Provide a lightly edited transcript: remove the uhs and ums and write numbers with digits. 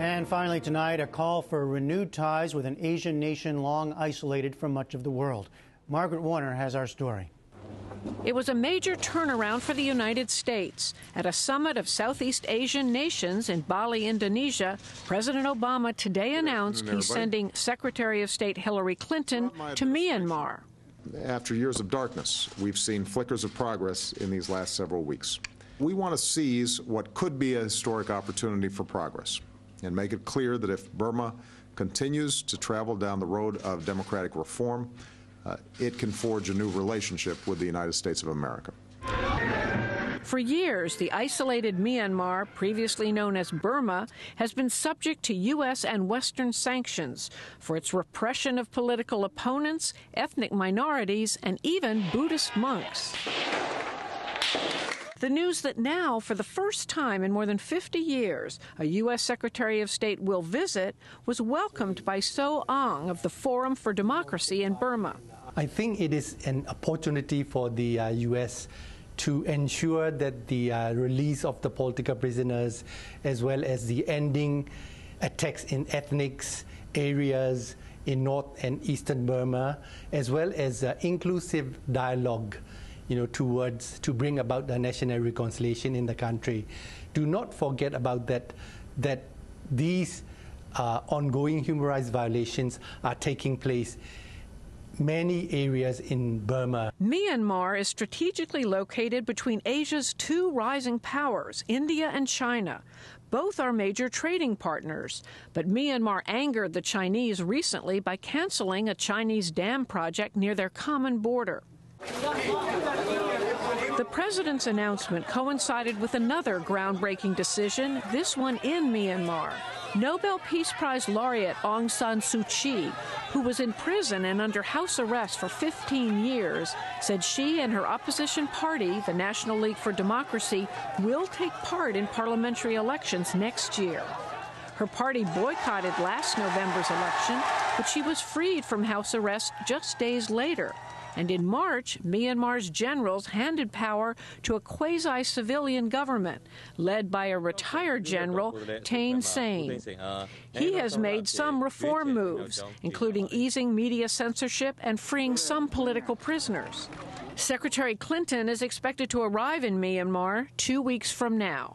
And finally tonight, a call for renewed ties with an Asian nation long isolated from much of the world. Margaret Warner has our story. It was a major turnaround for the United States. At a summit of Southeast Asian nations in Bali, Indonesia, President Obama today announced he's sending Secretary of State Hillary Clinton to Myanmar. After years of darkness, we've seen flickers of progress in these last several weeks. We want to seize what could be a historic opportunity for progress and make it clear that if Burma continues to travel down the road of democratic reform, it can forge a new relationship with the United States of America. For years, the isolated Myanmar, previously known as Burma, has been subject to U.S. and Western sanctions for its repression of political opponents, ethnic minorities, and even Buddhist monks. The news that now, for the first time in more than 50 years, a U.S. Secretary of State will visit was welcomed by So Aung of the Forum for Democracy in Burma. I think it is an opportunity for the U.S. to ensure that the release of the political prisoners, as well as the ending attacks in ethnic areas in North and Eastern Burma, as well as inclusive dialogue, to bring about the national reconciliation in the country. Do not forget about that these ongoing human rights violations are taking place many areas in Burma. Myanmar is strategically located between Asia's two rising powers, India and China. Both are major trading partners, but Myanmar angered the Chinese recently by canceling a Chinese dam project near their common border. The president's announcement coincided with another groundbreaking decision, this one in Myanmar. Nobel Peace Prize laureate Aung San Suu Kyi, who was in prison and under house arrest for 15 years, said she and her opposition party, the National League for Democracy, will take part in parliamentary elections next year. Her party boycotted last November's election, but she was freed from house arrest just days later. And in March, Myanmar's generals handed power to a quasi-civilian government led by a retired general, Thein Sein. He has made some reform moves, including easing media censorship and freeing some political prisoners. Secretary Clinton is expected to arrive in Myanmar 2 weeks from now.